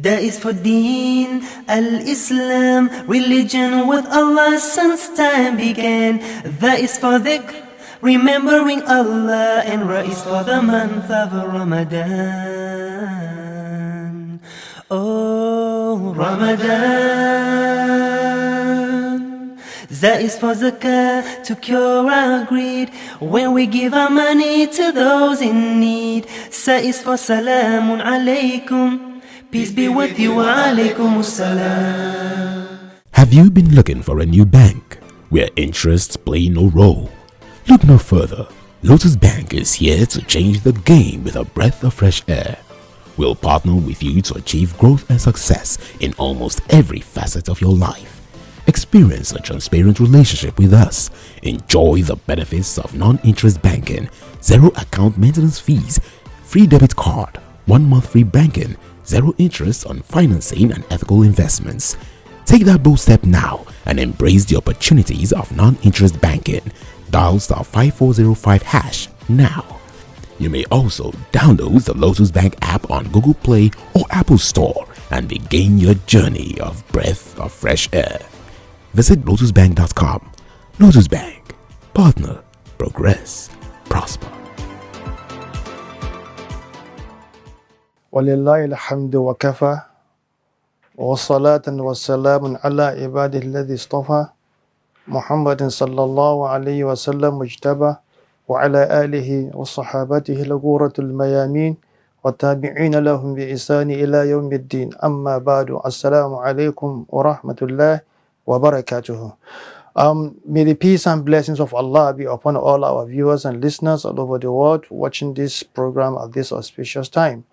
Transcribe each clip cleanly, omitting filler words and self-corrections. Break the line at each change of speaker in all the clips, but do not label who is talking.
That is for Deen al-Islam, religion with Allah since time began. That is for dhikr, remembering Allah, and Ra is for the month of Ramadan. Oh, Ramadan. That is for zakah, to cure our greed, when we give our money to those in need. Sa is for salamun alaykum, peace be with you, wa alaykum assalam.
Have you been looking for a new bank where interests play no role? Look no further. Lotus Bank is here to change the game with a breath of fresh air. We'll partner with you to achieve growth and success in almost every facet of your life. Experience a transparent relationship with us. Enjoy the benefits of non-interest banking, zero account maintenance fees, free debit card, 1 month free banking, zero interest on financing and ethical investments. Take that bold step now and embrace the opportunities of non-interest banking. Dial *5405# now. You may also download the Lotus Bank app on Google Play or Apple Store and begin your journey of breath of fresh air. Visit lotusbank.com. Lotus Bank. Partner. Progress. Prosper.
ولله الحمد وكفى وصلاة وسلام على عباده الذي اصطفى محمد صلى الله عليه وسلم مجتبى وعلى آله وصحابته الغورة الميامين والتابعين لهم بإحسان إلى يوم الدين. أما بعد, السلام عليكم ورحمة الله وبركاته. May the peace and blessings of Allah be upon all our viewers and listeners all over the world watching this program at this auspicious time.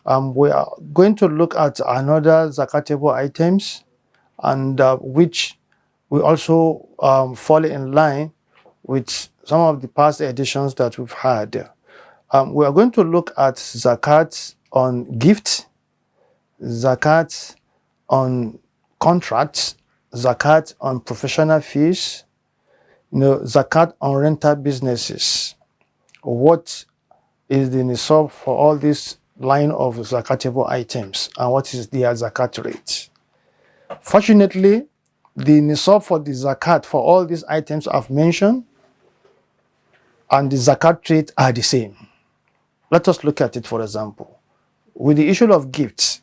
We are going to look at another zakatable items, and which will also fall in line with some of the past editions that we've had. We are going to look at zakat on gifts, zakat on contracts, zakat on professional fees, zakat on rental businesses. What is the nisab for all these line of zakatable items, and what is their zakat rate? Fortunately, the nisab for the zakat for all these items I've mentioned and the zakat rate are the same. Let us look at it. For example, with the issue of gifts,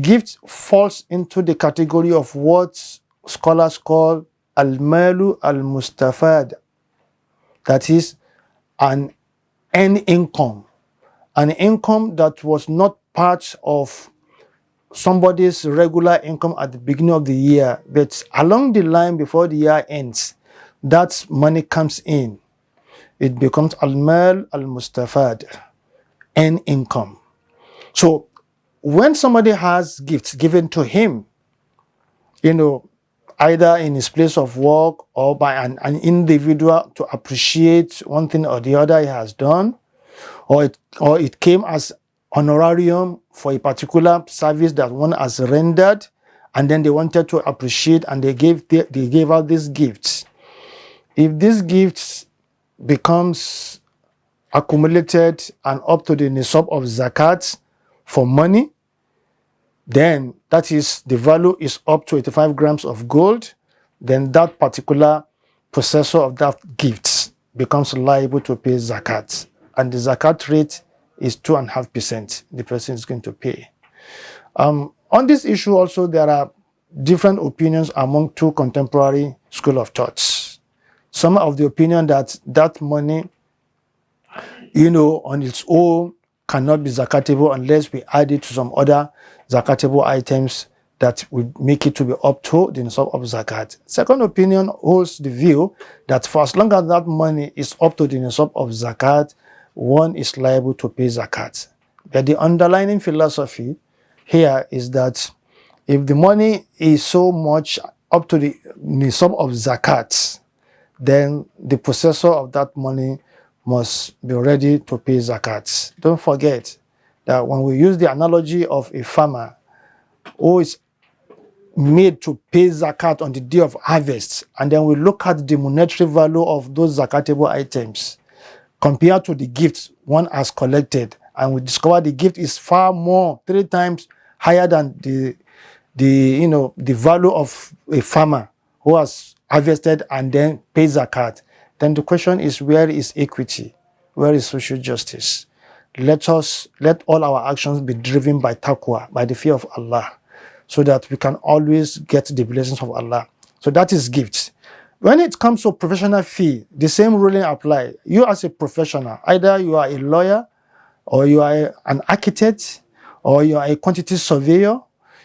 gift falls into the category of what scholars call al-malu al-mustafad, that is an income that was not part of somebody's regular income at the beginning of the year, but along the line before the year ends, that money comes in. It becomes al-mal al-mustafad, an income. So when somebody has gifts given to him, either in his place of work or by an individual to appreciate one thing or the other he has done, or it came as honorarium for a particular service that one has rendered, and then they wanted to appreciate and they gave out these gifts. If these gifts becomes accumulated and up to the nisab of zakat for money, then that is, the value is up to 85 grams of gold, then that particular possessor of that gift becomes liable to pay zakat. And the zakat rate is 2.5% the person is going to pay. On this issue also, there are different opinions among two contemporary school of thoughts. Some of the opinion that money, on its own cannot be zakatable unless we add it to some other zakatable items that would make it to be up to the nisab of zakat. Second opinion holds the view that for as long as that money is up to the nisab of zakat, one is liable to pay zakat. But the underlying philosophy here is that if the money is so much up to the nisab of zakat, then the possessor of that money must be ready to pay zakat. Don't forget that when we use the analogy of a farmer who is made to pay zakat on the day of harvest, and then we look at the monetary value of those zakatable items compared to the gifts one has collected, and we discover the gift is far more, 3 times higher than the value of a farmer who has harvested and then pays zakat, then the question is, where is equity? Where is social justice? Let all our actions be driven by taqwa, by the fear of Allah, so that we can always get the blessings of Allah. So that is gifts. When it comes to professional fee, the same ruling apply. You as a professional, either you are a lawyer, or you are an architect, or you are a quantity surveyor,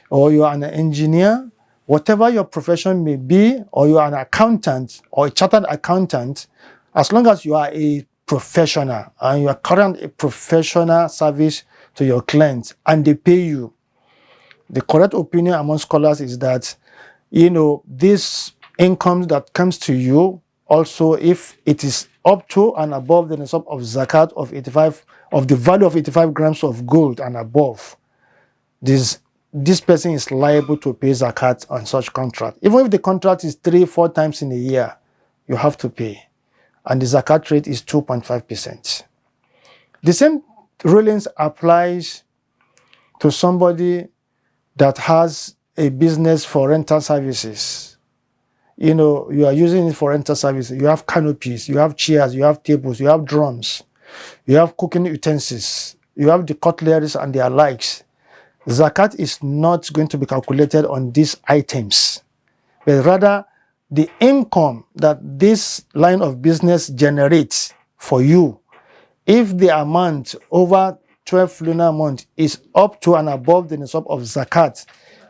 or you are an engineer, whatever your profession may be, or you are an accountant or a chartered accountant, as long as you are a professional and you are current a professional service to your clients and they pay you, the correct opinion among scholars is that, this income that comes to you, also if it is up to and above the nisab of zakat of the value of 85 grams of gold and above, this person is liable to pay zakat on such contract. Even if the contract is 3-4 times in a year, you have to pay. And the zakat rate is 2.5%. The same rulings applies to somebody that has a business for rental services. You are using it for rental services. You have canopies, you have chairs, you have tables, you have drums, you have cooking utensils, you have the cutleries and their likes. Zakat is not going to be calculated on these items, but rather the income that this line of business generates for you. If the amount over 12 lunar months is up to and above the nisab of zakat,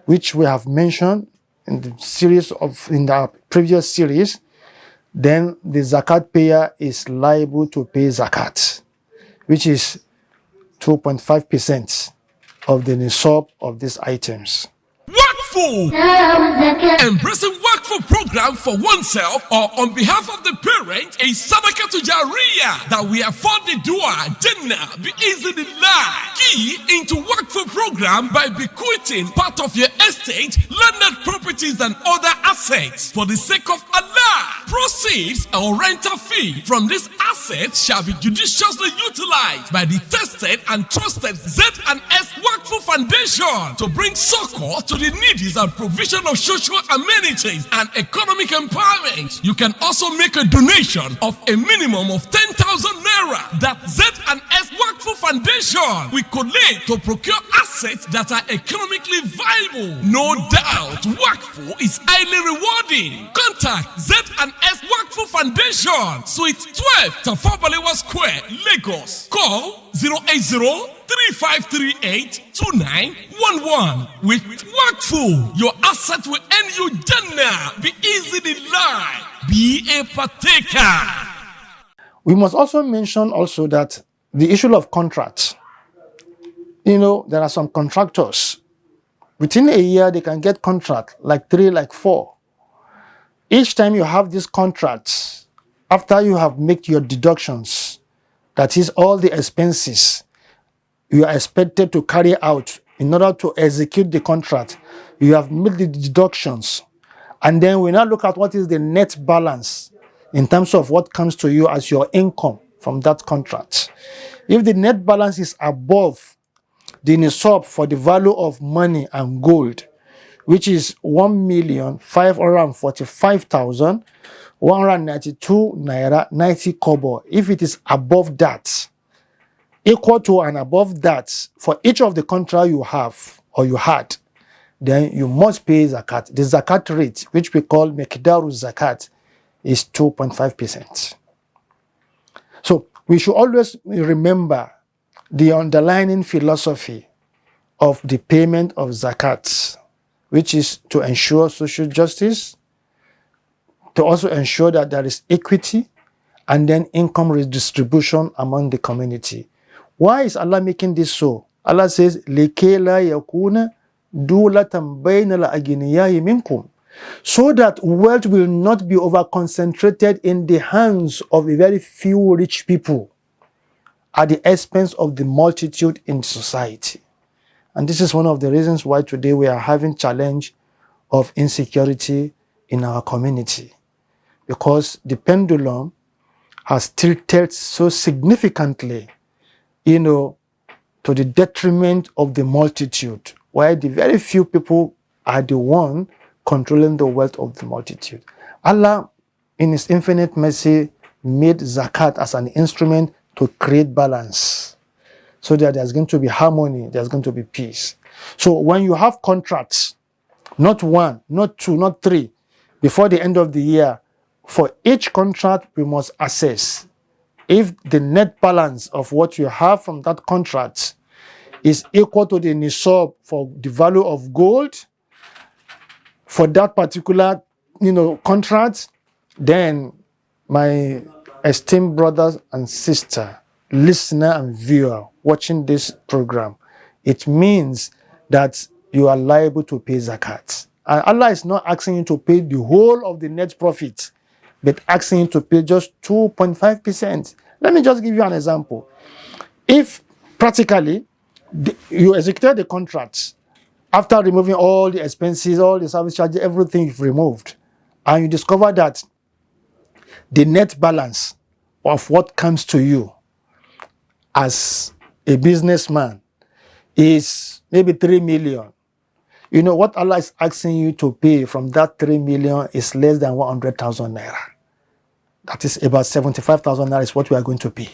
which we have mentioned in the previous series, then the zakat payer is liable to pay zakat, which is 2.5% of the nisab of these items.
Wakfu! Embracing Wakfu program for oneself or on behalf of the parent is Sadaqah to Jariyah that we afford the dua Jannah be easily life. Key into Wakfu program by bequeathing part of your estate, landed properties and other assets for the sake of Allah. Proceeds or rental fee from this asset shall be judiciously utilized by the tested and trusted Z&S Wakfu Foundation to bring succor to the needy and provision of social amenities and economic empowerment. You can also make a donation of a minimum of 10,000 naira that Z&S Wakfu Foundation will collect to procure assets that are economically viable. No doubt, Wakfu is highly rewarding. Contact Z&S Wakfu Foundation, Suite 12, Tafabalewa Square, Lagos. Call 080-3538-2911. With Wakfu, your asset will end you Jannah. Be easily life. Be a partaker.
We must also mention also that the issue of contracts. There are some contractors. Within a year, they can get contract like 3, like 4. Each time you have these contracts, after you have made your deductions, that is all the expenses you are expected to carry out in order to execute the contract, you have made the deductions. And then we now look at what is the net balance in terms of what comes to you as your income from that contract. If the net balance is above the nisab for the value of money and gold, which is 1,545,192 naira 90 kobo, if it is above that, equal to and above that for each of the contract you have or you had, then you must pay zakat. The zakat rate, which we call Mekdaru Zakat, is 2.5%. So we should always remember the underlying philosophy of the payment of zakat, which is to ensure social justice, to also ensure that there is equity, and then income redistribution among the community. Why is Allah making this so? Allah says, لِكَيْ لَا يَكُونَ دُولَةً بَيْنَ الْأَغْنِيَاءِ مِنْكُمْ, so that wealth will not be over-concentrated in the hands of a very few rich people at the expense of the multitude in society. And this is one of the reasons why today we are having challenge of insecurity in our community, because the pendulum has tilted so significantly, to the detriment of the multitude. while the very few people are the one controlling the wealth of the multitude. Allah, in His infinite mercy, made zakat as an instrument to create balance, so that there's going to be harmony, there's going to be peace. So when you have contracts, not one, not two, not three, before the end of the year, for each contract we must assess if the net balance of what you have from that contract is equal to the nisab for the value of gold for that particular contract. Then my esteemed brothers and sisters, listener and viewer watching this program, it means that you are liable to pay zakat. And Allah is not asking you to pay the whole of the net profit, but asking you to pay just 2.5%. Let me just give you an example. If practically you executed the contract after removing all the expenses, all the service charges, everything you've removed, and you discover that the net balance of what comes to you as a businessman is maybe 3 million. You know what Allah is asking you to pay from that 3 million is less than 100,000 naira. That is about 75,000 naira is what we are going to pay.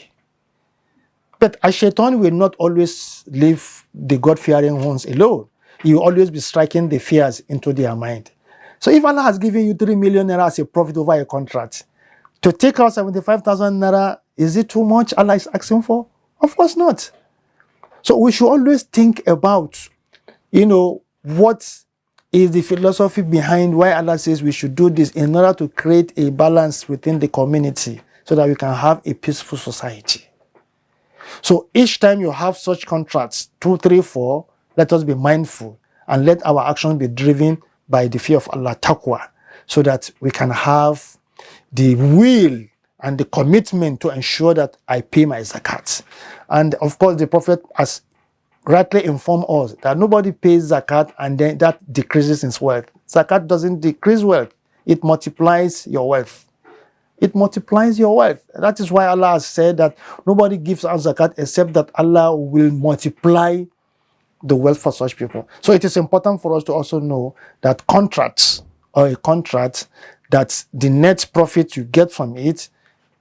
But a shaitan will not always leave the God-fearing ones alone. He will always be striking the fears into their mind. So if Allah has given you 3 million naira as a profit over a contract, to take out 75,000 naira, is it too much Allah is asking for? Of course not. So we should always think about, what is the philosophy behind why Allah says we should do this in order to create a balance within the community so that we can have a peaceful society. So each time you have such contracts, 2, 3, 4, let us be mindful and let our actions be driven by the fear of Allah, taqwa, so that we can have the will and the commitment to ensure that I pay my zakat. And of course, the Prophet has rightly informed us that nobody pays zakat and then that decreases his wealth. Zakat doesn't decrease wealth. It multiplies your wealth. It multiplies your wealth. That is why Allah has said that nobody gives out zakat except that Allah will multiply the wealth for such people. So it is important for us to also know that contracts or a contract, that the net profit you get from it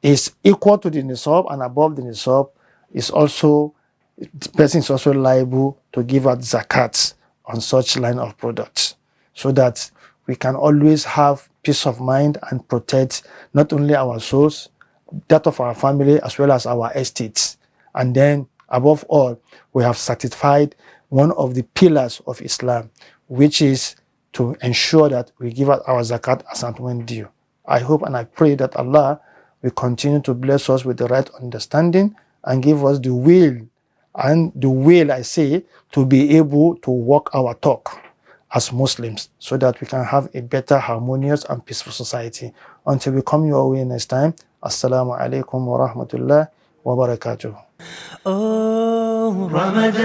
is equal to the nisab and above the nisab, is also, the person is also liable to give out zakat on such line of products, so that we can always have peace of mind and protect not only our souls, that of our family, as well as our estates. And then, above all, we have satisfied one of the pillars of Islam, which is to ensure that we give out our zakat as and when due. I hope and I pray that Allah will continue to bless us with the right understanding and give us the will, I say, to be able to walk our talk as Muslims, so that we can have a better, harmonious and peaceful society. Until we come your way next time, Assalamu alaikum wa rahmatullah wa barakatuh.
Oh, Ramadan,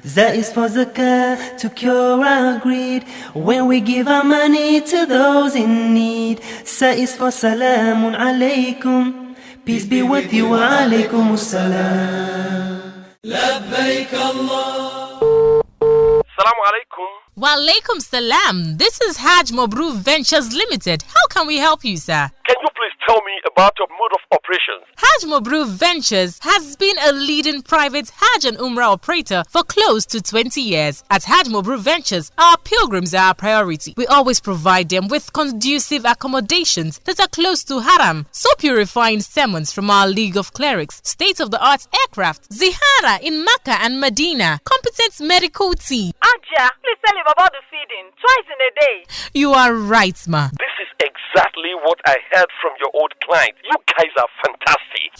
that is for zakah to cure our greed. When we give our money to those in need, that is for salamun alaikum, peace be with you wa alaikum assalam. Labbaik Allah.
Assalamu alaikum.
Wa alaikum salam. This is Hajj Mabrur Ventures Limited. How can we help you, sir?
Can you please tell me about your mode of operations?
Hajj Mabrur Ventures has been a leading private Hajj and Umrah operator for close to 20 years. At Hajj Mabrur Ventures, our pilgrims are our priority. We always provide them with conducive accommodations that are close to Haram, soap purifying sermons from our League of Clerics, state-of-the-art aircraft, zihara in Mecca and Medina, competent medical team.
Aja, please tell him about the feeding twice in a day.
You are right, ma.
This is exactly what I heard from your old client. You guys are fantastic.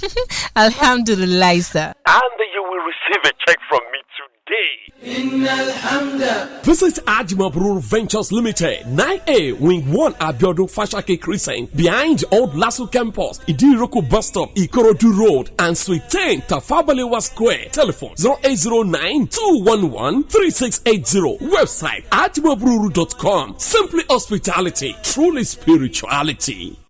Alhamdulillah, sir.
And you will receive a check from me today.
Visit Hajj Mabrur Ventures Limited, 9A, Wing 1 Abiodun Fashake Crescent, behind Old Lasso Campus, Idiroko Bus Stop, Ikorodu Road, and Suite 10, Tafabalewa Square. Telephone 0809-211-3680. Website hajmabruru.com. Simply hospitality, truly spirituality.